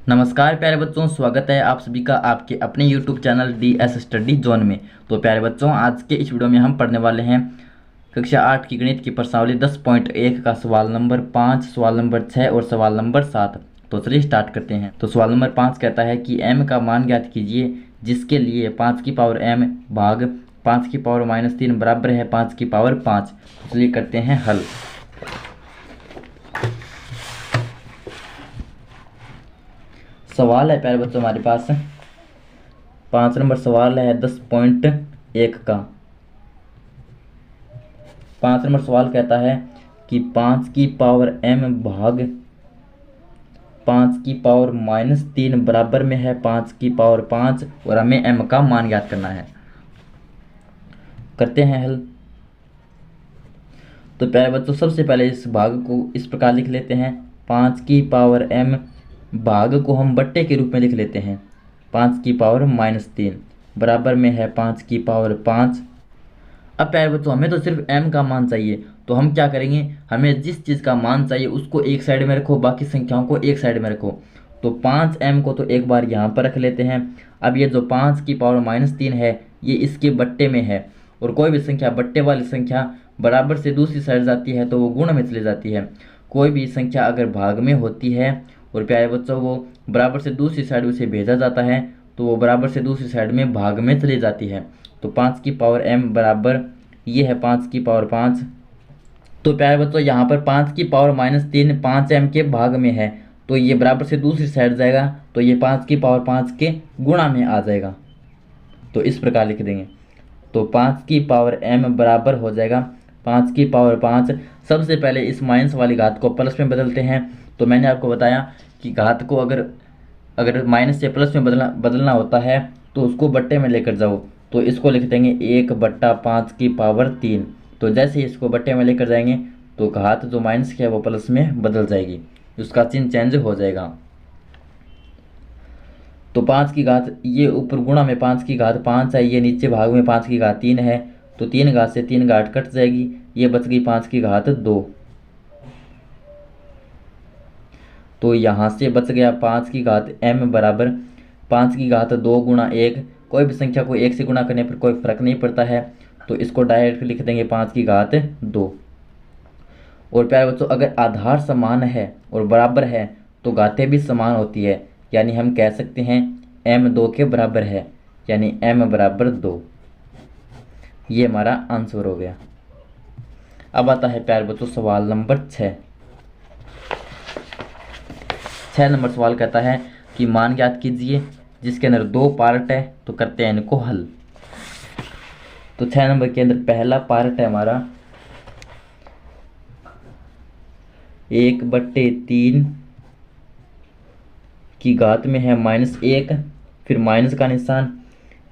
नमस्कार प्यारे बच्चों, स्वागत है आप सभी का आपके अपने YouTube channel DS study zone में। तो प्यारे बच्चों, आज के इस वीडियो में हम पढ़ने वाले हैं कक्षा 8 की गणित की प्रश्नावली 10.1 का सवाल नंबर 5, सवाल नंबर 6 और सवाल नंबर 7। तो चलिए स्टार्ट करते हैं। तो सवाल नंबर 5 कहता है कि m का मान ज्ञात कीजिए जिसके लिए 5 की पावर m भाग 5 की पावर -3 बराबर है 5 की पावर 5। तो चलिए करते हैं हल। सवाल है प्यारे बच्चों हमारे पास 5 नंबर सवाल है 10.1 का। 5 नंबर सवाल कहता है कि 5 की पावर m भाग 5 की पावर -3 बराबर में है 5 की पावर 5 और हमें m का मान ज्ञात करना है। करते हैं हल। तो प्यारे बच्चों, सबसे पहले इस भाग को इस प्रकार लिख लेते हैं। 5 की पावर m भाग को हम बट्टे के रूप में लिख लेते हैं। 5 की पावर -3 बराबर में है 5 की पावर 5। अब प्यारे बच्चों, हमें तो सिर्फ m का मान चाहिए, तो हम क्या करेंगे, हमें जिस चीज़ का मान चाहिए उसको एक साइड में रखो, बाकी संख्याओं को एक साइड में रखो। तो 5m को तो एक बार यहाँ पर रख लेते हैं। अब ये जो 5 की पावर -3 है ये इसके बट्टे में है, और कोई भी संख्या बट्टे वाली संख्या बराबर से दूसरी साइड जाती है तो वो गुण में चली जाती है। कोई भी संख्या अगर भाग में होती है और प्यारे बच्चों वो बराबर से दूसरी साइड उसे भेजा जाता है तो वो बराबर से दूसरी साइड में भाग में चली जाती है। तो 5 की पावर m बराबर ये है 5 की पावर 5। तो प्यारे बच्चों, यहाँ पर 5 की पावर -3 5m के भाग में है तो ये बराबर से दूसरी साइड जाएगा तो ये 5 की पावर 5 के गुणा में आ जाएगा। तो इस प्रकार लिख देंगे। तो 5 की पावर m बराबर हो जाएगा 5 की पावर 5। सबसे पहले इस माइनस वाली घात को प्लस में बदलते हैं। तो मैंने आपको बताया कि घात को अगर अगर माइनस से प्लस में बदलना होता है तो उसको बट्टे में लेकर जाओ। तो इसको लिख देंगे 1/5 की पावर 3। तो जैसे ही इसको बट्टे में लेकर जाएंगे तो घात जो माइनस की है वो प्लस में बदल जाएगी, उसका चिन्ह चेंज हो जाएगा। तो 5 की घात ये ऊपर गुणा में 5 की घात 5 है, ये नीचे भाग में 5 की घात 3 है। तो 3 घात से 3 घात कट जाएगी, ये बच गई 5 की घात 2। तो यहाँ से बच गया 5 की घात m बराबर 5 की घात 2 गुणा 1। कोई भी संख्या को 1 से गुणा करने पर कोई फर्क नहीं पड़ता है, तो इसको डायरेक्ट लिख देंगे 5 की घात 2। और प्यारे बच्चों, अगर आधार समान है और बराबर है तो घातें भी समान होती है, यानी हम कह सकते हैं m 2 के बराबर है, यानी m बराबर 2। ये हमारा आंसर हो गया। अब आता है प्यारे बच्चों सवाल नंबर 6। 6 नंबर सवाल कहता है कि मान ज्ञात कीजिए जिसके अंदर 2 पार्ट है। तो करते हैं इनको हल। तो 6 नंबर के अंदर पहला पार्ट है हमारा 1/3 की घात में है -1, फिर माइनस का निशान।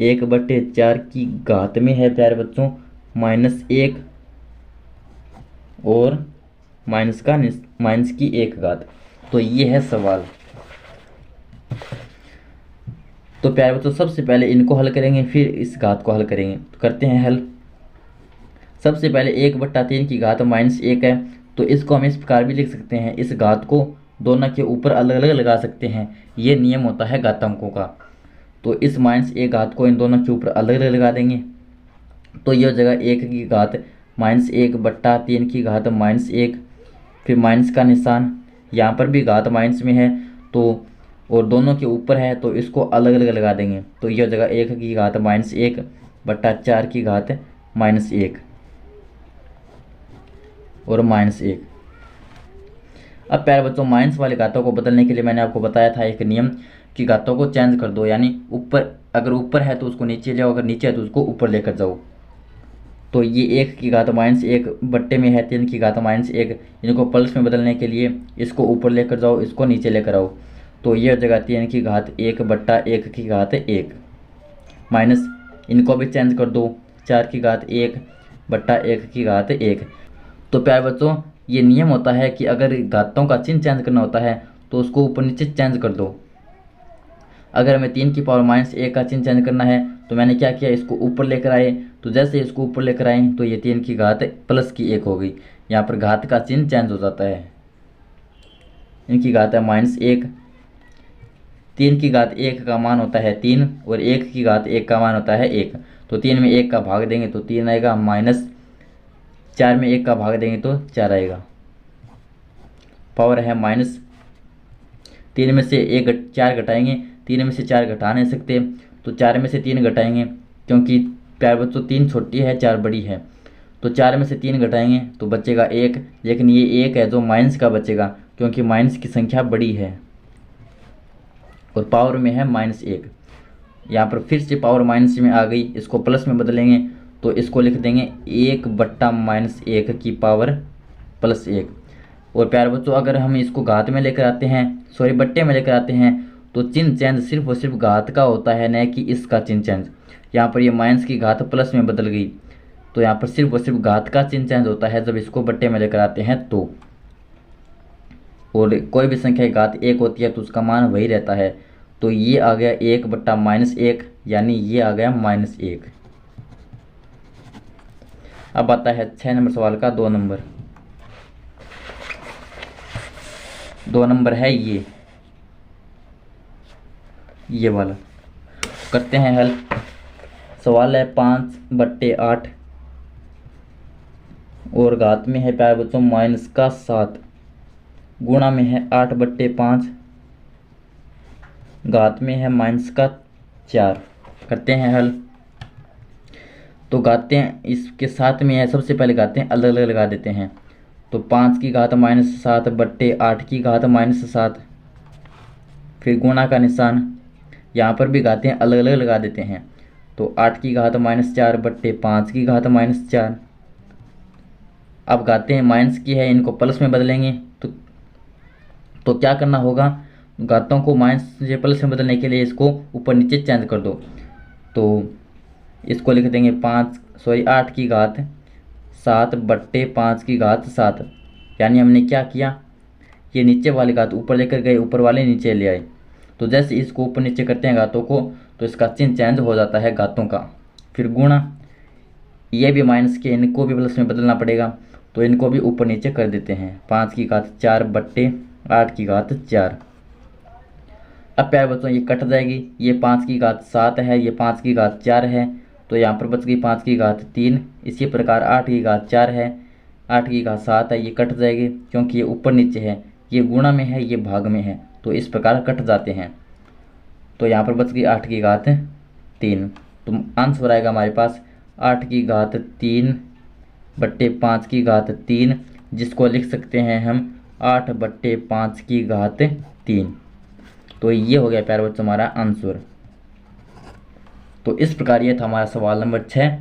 1/4 की घात में है प्यारे बच्चों -1 और माइनस की 1 घात। तो ये है सवाल। तो प्यारे बच्चों, सबसे पहले इनको हल करेंगे फिर इस घात को हल करेंगे। तो करते हैं हल। सबसे पहले 1/3 की घात -1 है, तो इसको हम इस प्रकार भी लिख सकते हैं। इस घात को दोनों के ऊपर अलग अलग लगा सकते हैं, ये नियम होता है घातांकों का। तो इस -1 घात को इन दोनों के ऊपर अलग अलग लगा देंगे। तो यह हो जाएगा 1 की घात -1/3 की घात -1, फिर माइनस का निशान। यहाँ पर भी घात माइनस में है तो और दोनों के ऊपर है तो इसको अलग अलग लगा देंगे। तो यह हो जाएगा 1 की घात -1/4 की घात -1 और -1। अब प्यारे बच्चों, माइनस वाले घातों को बदलने के लिए मैंने आपको बताया था एक नियम कि घातों को चेंज कर दो, यानी ऊपर अगर ऊपर है तो उसको नीचे ले आओ, अगर नीचे है तो उसको ऊपर लेकर जाओ। तो ये 1 की घात -1 बट्टे में है 3 की घात -1, इनको प्लस में बदलने के लिए इसको ऊपर लेकर जाओ, इसको नीचे लेकर आओ। तो ये जगह 3 की घात 1/1 की घात 1 माइनस, इनको भी चेंज कर दो 4 की घात 1/1 की घात 1। तो प्यारे बच्चों, ये नियम होता है कि अगर घातों का चिन्ह चेंज करना होता है तो उसको ऊपर नीचे चेंज कर दो। अगर हमें 3 की पावर -1 का चिन्ह चेंज करना है तो मैंने क्या किया, इसको ऊपर लेकर आए। तो जैसे इसको ऊपर लेकर आए तो ये 3 की घात +1 हो गई। यहाँ पर घात का चिन्ह चेंज हो जाता है। इनकी घात है -1, 3 की घात 1 का मान होता है 3 और 1 की घात 1 का मान होता है 1। तो 3 में 1 का भाग देंगे तो 3 आएगा, माइनस 4 में 1 का भाग देंगे तो 4 आएगा। पावर है माइनस, 3 में से 4 घटाएंगे, 3 में से 4 घटा नहीं सकते तो 4 में से 3 घटाएंगे, क्योंकि प्यारे बच्चों 3 छोटी है 4 बड़ी है, तो 4 में से 3 घटाएंगे तो बचेगा 1। लेकिन ये 1 है जो माइनस का बचेगा, क्योंकि माइनस की संख्या बड़ी है और पावर में है -1। यहाँ पर फिर से पावर माइनस में आ गई, इसको प्लस में बदलेंगे तो इसको लिख देंगे 1/-1 की पावर +1। और प्यारे बच्चों अगर हम इसको घात में लेकर आते हैं, सॉरी बट्टे में लेकर आते हैं, तो चिन्ह चेंज सिर्फ और सिर्फ घात का होता है, न कि इसका चिन्ह चेंज। यहाँ पर ये माइनस की घात प्लस में बदल गई, तो यहाँ पर सिर्फ और सिर्फ घात का चिन्ह चेंज होता है जब इसको बट्टे में लेकर आते हैं तो। और कोई भी संख्या की घात 1 होती है तो उसका मान वही रहता है। तो ये आ गया 1/-1, यानी ये आ गया -1। अब आता है 6 नंबर सवाल का 2 नंबर। 2 नंबर है ये वाला। करते हैं हल। सवाल है 5/8 और घात में है प्यारे बच्चों -7, गुणा में है 8/5, घात में है -4। करते हैं हल। तो घातें इसके साथ में है, सबसे पहले घातें अलग अलग लगा देते हैं। तो 5 की घात -7/8 की घात -7, फिर गुणा का निशान, यहाँ पर भी घातें अलग अलग लगा देते हैं। तो 8 की घात -4/5 की घात -4। अब घातें माइनस की है, इनको प्लस में बदलेंगे तो क्या करना होगा, घातों को माइनस से प्लस में बदलने के लिए इसको ऊपर नीचे चेंज कर दो। तो इसको लिख देंगे 8 की घात 7/5 की घात 7। यानी हमने क्या किया, ये नीचे वाली घात ऊपर लेकर गए, ऊपर वाले नीचे ले आए। तो जैसे इसको ऊपर नीचे करते हैं घातों को, तो इसका चिन्ह चेंज हो जाता है घातों का। फिर गुणा, ये भी माइनस के, इनको भी प्लस में बदलना पड़ेगा, तो इनको भी ऊपर नीचे कर देते हैं। 5 की घात 4/8 की घात 4। अब प्यारे बच्चों ये कट जाएगी, ये 5 की घात 7 है, ये 5 की घात 4 है, तो यहाँ पर बच गई 5 की घात 3। इसी प्रकार 8 की घात 4 है, 8 की घात 7 है, ये कट जाएगी क्योंकि ये ऊपर नीचे है, ये गुणा में है, ये भाग में है, तो इस प्रकार कट जाते हैं। तो यहाँ पर बच गई 8 की घात 3। तो आंसर आएगा हमारे पास 8 की घात 3/5 की घात 3, जिसको लिख सकते हैं हम 8/5 की घात 3। तो ये हो गया प्यारे बच्चों हमारा आंसर। तो इस प्रकार ये था हमारा सवाल नंबर 6।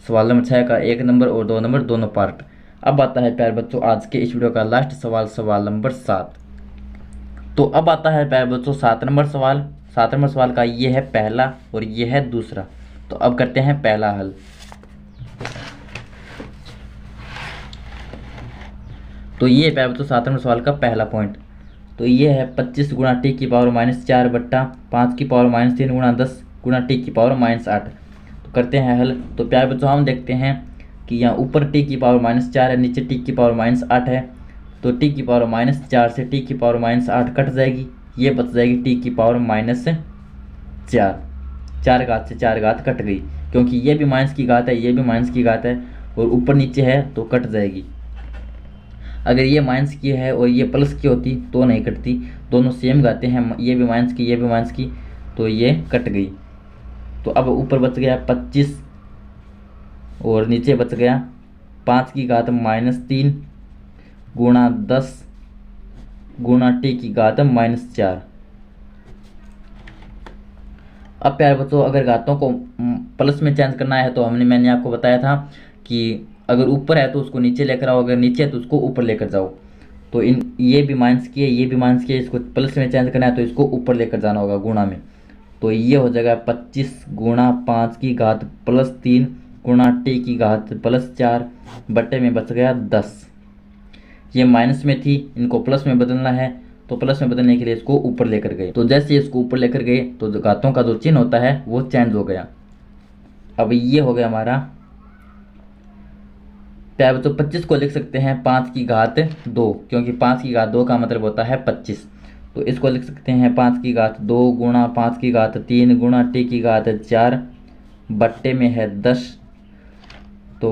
सवाल नंबर 6 का 1 नंबर और 2 नंबर दोनों पार्ट। अब आता है प्यारे बच्चों आज के इस वीडियो का लास्ट सवाल, सवाल नंबर 7। तो अब आता है प्यारे बच्चों 7 नंबर सवाल। 7 नंबर सवाल का ये है पहला और ये है दूसरा। तो अब करते हैं पहला हल। तो ये प्यारे बच्चों 7 नंबर सवाल का पहला पॉइंट। तो ये है 25 गुणा टी की पावर -4/5 की पावर -3 गुणा 10 गुणा टी की पावर -8। तो करते हैं हल। तो प्यारे बच्चों हम देखते हैं कि यहाँ ऊपर टी की पावर -4 है, नीचे टी की पावर -8 है। तो टी की पावर -4 से टी की पावर -8 कट जाएगी, ये बच जाएगी टी की पावर -4। 4 घात से 4 घात कट गई, क्योंकि ये भी माइनस की घात है, ये भी माइनस की घात है और ऊपर नीचे है तो कट जाएगी। अगर ये माइनस की है और ये प्लस की होती तो नहीं कटती, दोनों सेम घातें हैं, ये भी माइनस की ये भी माइनस की, तो ये कट गई। तो अब ऊपर बच गया 25 और नीचे बच गया 5 की घात -3 गुणा 10 गुणा टी की घात -4। अब प्यारे बच्चों अगर घातों को प्लस में चेंज करना है तो मैंने आपको बताया था कि अगर ऊपर है तो उसको नीचे लेकर आओ, अगर नीचे है तो उसको ऊपर लेकर जाओ। तो ये भी माइनस की है, ये भी माइनस की है, इसको प्लस में चेंज करना है तो इसको ऊपर लेकर जाना होगा गुणा में। तो ये हो जाएगा 25 गुणा 5 की घात +3 गुणा टी की घात +4 बट्टे में बच गया 10। ये माइनस में थी, इनको प्लस में बदलना है, तो प्लस में बदलने के लिए इसको ऊपर लेकर गए। तो जैसे इसको ऊपर लेकर गए तो घातों का जो चिन्ह होता है वो चेंज हो गया। अब ये हो गया हमारा प्यारे बच्चों 25 को लिख सकते हैं 5 की घात 2, क्योंकि 5 की घात 2 का मतलब होता है 25। तो इसको लिख सकते हैं 5 की घात 2 गुणा 5 की घात 3 गुणा t की घात 4 बट्टे में है 10। तो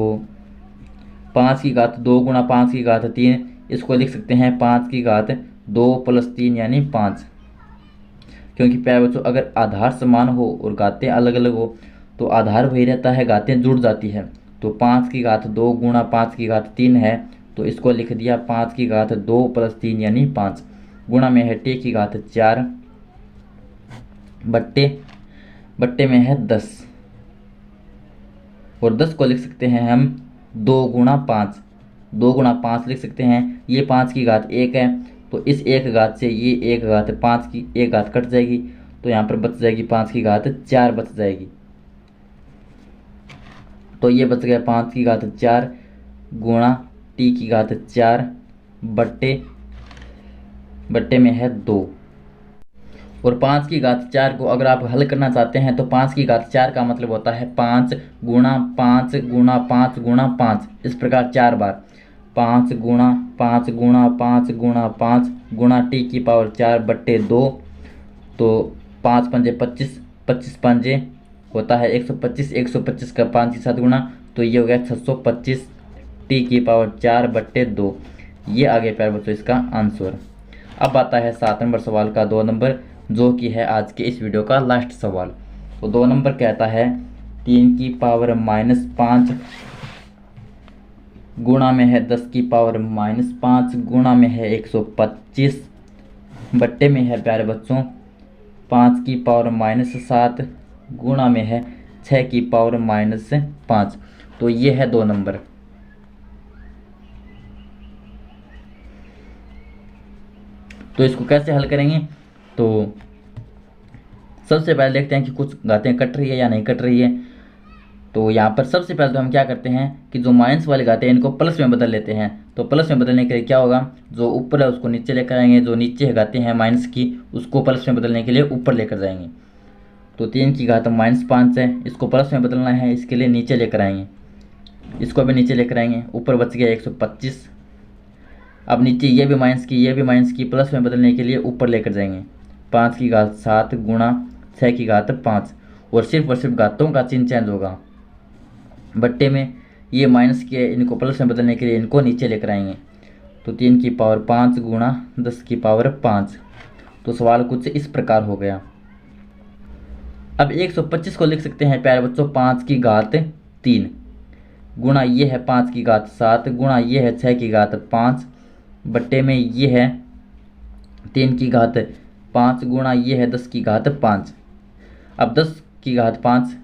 5 की घात 2 गुणा 5 की घात 3, इसको लिख सकते हैं 5 की घात 2 + 3 यानी 5। क्योंकि प्यारे बच्चों अगर आधार समान हो और घातें अलग अलग हो तो आधार वही रहता है, घातें जुड़ जाती है। तो 5 की घात 2 गुणा 5 की घात 3 है, तो इसको लिख दिया 5 की घात 2 + 3 यानी 5 गुणा में है t की घात 4 बट्टे में है 10। और 10 को लिख सकते हैं हम 2 गुणा 5, 2 गुणा 5 लिख सकते हैं। ये 5 की घात 1 है, तो इस एक घात से ये एक घात 5 की एक घात कट जाएगी, तो यहाँ पर बच जाएगी 5 की घात 4 बच जाएगी। तो ये बच गया 5 की घात 4 गुणा t की घात 4 बट्टे में है 2। और 5 की घात 4 को अगर आप हल करना चाहते हैं तो 5 की घात 4 का मतलब होता है 5 गुणा 5 गुणा 5 गुणा 5, इस प्रकार 4 बार 5 गुणा 5 गुणा 5 गुणा 5 गुणा t की पावर 4 बट्टे 2। तो 5 पंजे 25, 25 पंजे होता है 125, 125 का 5 के साथ गुणा, तो ये हो गया 625 t की पावर 4 बट्टे 2। ये आगे प्यारे बच्चों इसका आंसर। अब आता है 7 नंबर सवाल का 2 नंबर, जो कि है आज के इस वीडियो का लास्ट सवाल। तो 2 नंबर कहता है 3 की पावर -5 गुणा में है 10 की पावर -5 गुणा में है 125 बट्टे में है प्यारे बच्चों 5 की पावर -7 गुणा में है 6 की पावर -5। तो ये है 2 नंबर। तो इसको कैसे हल करेंगे, तो सबसे पहले देखते हैं कि कुछ घातें कट रही है या नहीं कट रही है। तो यहाँ पर सबसे पहले तो हम क्या करते हैं कि जो माइनस वाली घातें हैं इनको प्लस में बदल लेते हैं। तो प्लस में बदलने के लिए क्या होगा, जो ऊपर है उसको नीचे लेकर आएंगे, जो नीचे घातें हैं माइनस की उसको प्लस में बदलने के लिए ऊपर लेकर जाएंगे। तो 3 की घात -5 है, इसको प्लस में बदलना है, इसके लिए नीचे लेकर आएंगे, इसको भी नीचे लेकर आएंगे, ऊपर बच गया 125। अब नीचे ये भी माइनस की प्लस में बदलने के लिए ऊपर लेकर जाएंगे 5 की घात 7 गुणा 6 की घात 5, और सिर्फ घातों का चिन्ह चेंज होगा। बट्टे में ये माइनस के इनको प्लस में बदलने के लिए इनको नीचे लेकर आएंगे। तो 3 की पावर 5 गुणा 10 की पावर 5। तो सवाल कुछ इस प्रकार हो गया। अब 125 को लिख सकते हैं प्यारे बच्चों 5 की घात 3 गुणा ये है 5 की घात 7 गुणा ये है 6 की घात 5 बट्टे में ये है 3 की घात 5 गुणा ये है 10 की घात 5। अब 10 की घात 5,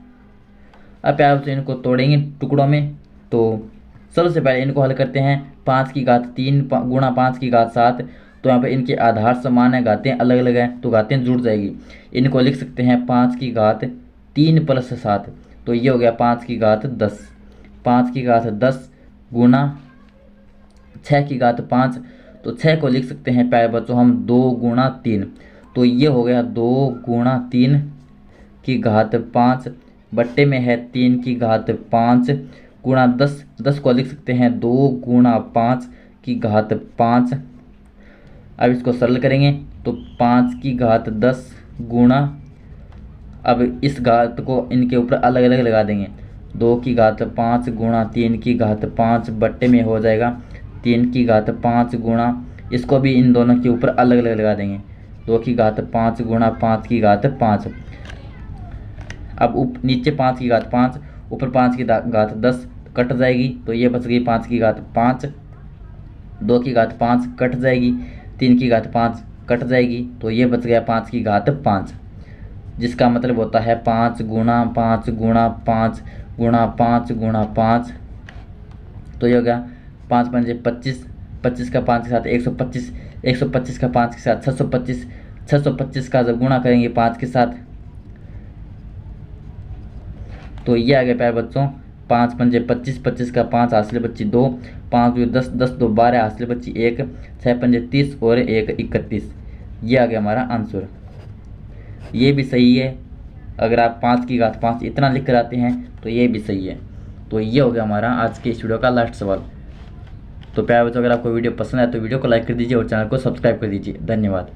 अब प्यारे बच्चों इनको तोड़ेंगे टुकड़ों में। तो सबसे पहले इनको हल करते हैं 5 की घात 3 गुणा 5 की घात 7। तो यहाँ पर इनके आधार समान है, घातें अलग अलग हैं, तो घातें जुड़ जाएगी। इनको लिख सकते हैं 5 की घात 3 + 7, तो ये हो गया 5 की घात 10। 5 की घात 10 गुणा 6 की घात 5, तो 6 को लिख सकते हैं प्यारे बच्चों हम 2 गुणा 3, तो ये हो गया 2 गुणा 3 की घात 5 बट्टे में है 3 की घात 5 गुणा 10। 10 को लिख सकते हैं 2 गुणा 5 की घात 5। अब इसको सरल करेंगे तो 5 की घात 10 गुणा, अब इस घात को इनके ऊपर अलग अलग लगा देंगे, 2 की घात 5 गुणा 3 की घात 5 बट्टे में हो जाएगा 3 की घात 5 गुणा, इसको भी इन दोनों के ऊपर अलग अलग लगा देंगे, 2 की घात 5 गुणा 5 की घात 5। अब नीचे 5 की घात 5, ऊपर 5 की घात 10 कट जाएगी, तो ये बच गई 5 की घात 5, 2 की घात 5 कट जाएगी, 3 की घात 5 कट जाएगी, तो ये बच गया 5 की घात 5, जिसका मतलब होता है 5 गुणा 5 गुणा 5 गुणा 5 गुणा 5। तो ये हो गया 5 पंजे 25, 25 का 5 के साथ 125, 125 का 5 के साथ 625, 625 का जब गुणा करेंगे 5 के साथ, तो ये आ गया प्यारे बच्चों 5 पंजे 25, 25 का 5 हासिल बच्ची 2, 5 2 10, 10 2 12 हासिल बच्ची 1, 6 पंजे 30 और 1 31। ये आ गया हमारा आंसर। ये भी सही है, अगर आप 5 की घात 5 इतना लिख कर आते हैं तो ये भी सही है। तो ये हो गया हमारा आज के इस वीडियो का लास्ट सवाल। तो प्यारे बच्चों अगर आपको वीडियो पसंद आए तो वीडियो को लाइक कर दीजिए और चैनल को सब्सक्राइब कर दीजिए। धन्यवाद।